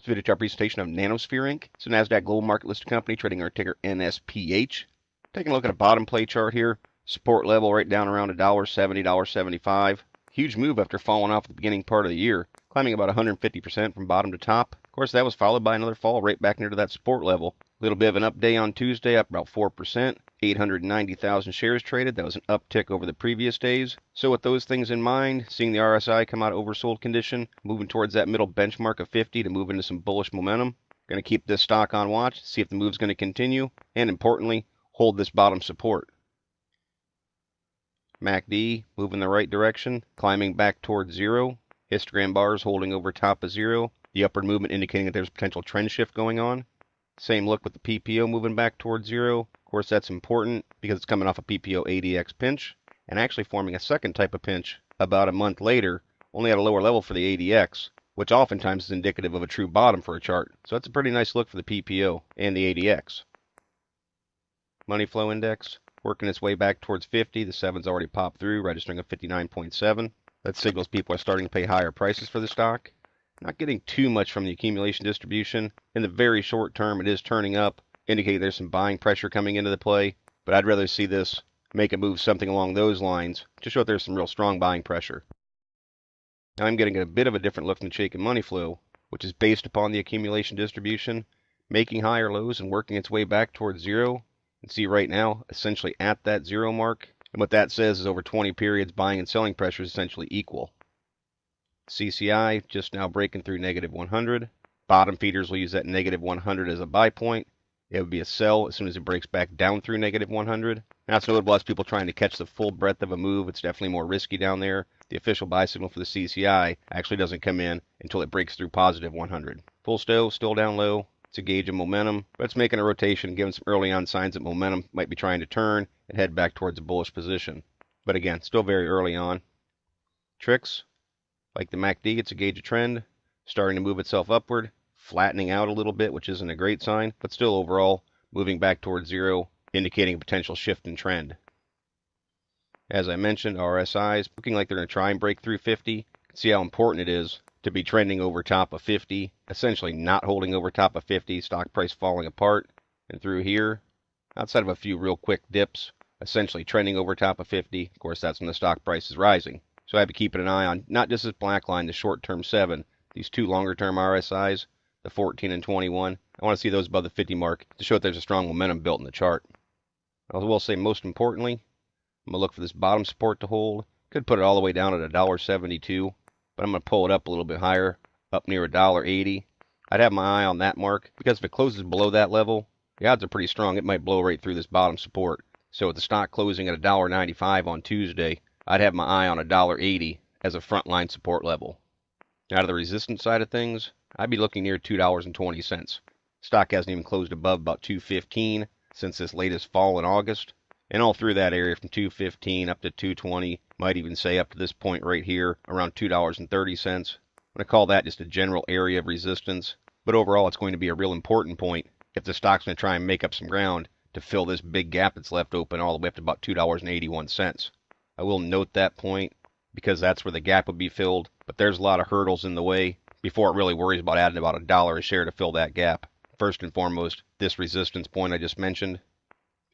This video chart presentation of NanoSphere Inc. It's a NASDAQ global market listed company trading our ticker NSPH. Taking a look at a bottom play chart here. Support level right down around $1.70, $1.75. Huge move after falling off at the beginning part of the year, climbing about 150% from bottom to top. Of course, that was followed by another fall right back near to that support level. A little bit of an up day on Tuesday, up about 4%. 890,000 shares traded. That was an uptick over the previous days. So with those things in mind, seeing the RSI come out of oversold condition, moving towards that middle benchmark of 50 to move into some bullish momentum. Going to keep this stock on watch, see if the move's going to continue, and importantly, hold this bottom support. MACD moving the right direction, climbing back towards zero. Histogram bars holding over top of zero. The upward movement indicating that there's a potential trend shift going on. Same look with the PPO moving back towards zero. Of course, that's important because it's coming off a PPO ADX pinch and actually forming a second type of pinch about a month later, only at a lower level for the ADX, which oftentimes is indicative of a true bottom for a chart. So that's a pretty nice look for the PPO and the ADX. Money flow index working its way back towards 50. The 7's already popped through, registering a 59.7. That signals people are starting to pay higher prices for the stock. Not getting too much from the accumulation distribution. In the very short term, it is turning up, indicating there's some buying pressure coming into the play. But I'd rather see this make a move something along those lines to show that there's some real strong buying pressure. Now I'm getting a bit of a different look than shaking money flow, which is based upon the accumulation distribution, making higher lows and working its way back towards zero. And see right now, essentially at that zero mark. And what that says is over 20 periods, buying and selling pressure is essentially equal. CCI just now breaking through negative 100. Bottom feeders will use that negative 100 as a buy point. It would be a sell as soon as it breaks back down through negative 100. Now it's notable as people trying to catch the full breadth of a move. It's definitely more risky down there. The official buy signal for the CCI actually doesn't come in until it breaks through positive 100. Full stow still down low. It's a gauge of momentum, but it's making a rotation, giving some early on signs that momentum might be trying to turn and head back towards a bullish position. But again, still very early on. Tricks, like the MACD, it's a gauge of trend, starting to move itself upward, flattening out a little bit, which isn't a great sign, but still overall moving back towards zero, indicating a potential shift in trend. As I mentioned, RSIs looking like they're going to try and break through 50. You can see how important it is to be trending over top of 50, essentially not holding over top of 50, stock price falling apart, and through here, outside of a few real quick dips, essentially trending over top of 50. Of course, that's when the stock price is rising. So I'd be keeping an eye on not just this black line, the short-term 7, these two longer-term RSIs, the 14 and 21. I want to see those above the 50 mark to show that there's a strong momentum built in the chart. I will say most importantly, I'm going to look for this bottom support to hold. Could put it all the way down at $1.72. But I'm going to pull it up a little bit higher, up near $1.80. I'd have my eye on that mark, because if it closes below that level, the odds are pretty strong it might blow right through this bottom support. So with the stock closing at $1.95 on Tuesday, I'd have my eye on $1.80 as a frontline support level. Now to the resistance side of things, I'd be looking near $2.20. Stock hasn't even closed above about $2.15 since this latest fall in August. And all through that area from $2.15 up to $2.20, might even say up to this point right here, around $2.30. I'm going to call that just a general area of resistance. But overall, it's going to be a real important point if the stock's going to try and make up some ground to fill this big gap that's left open all the way up to about $2.81. I will note that point because that's where the gap would be filled. But there's a lot of hurdles in the way before it really worries about adding about $1 a share to fill that gap. First and foremost, this resistance point I just mentioned.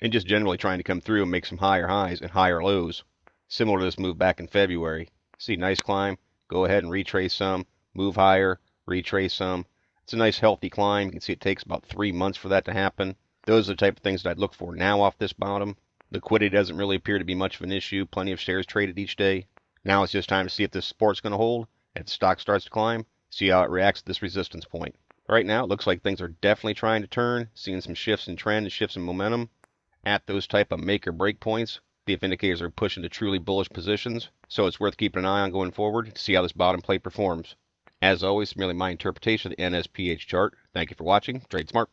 And just generally trying to come through and make some higher highs and higher lows, similar to this move back in February. See, nice climb, go ahead and retrace some, move higher, retrace some. It's a nice healthy climb. You can see it takes about 3 months for that to happen. Those are the type of things that I'd look for now off this bottom. Liquidity doesn't really appear to be much of an issue. Plenty of shares traded each day. Now it's just time to see if this support's going to hold. If the stock starts to climb, see how it reacts to this resistance point. Right now, it looks like things are definitely trying to turn, seeing some shifts in trend and shifts in momentum. At those type of make or break points, see if indicators are pushing to truly bullish positions. So it's worth keeping an eye on going forward to see how this bottom play performs. As always, merely my interpretation of the NSPH chart. Thank you for watching. Trade smart.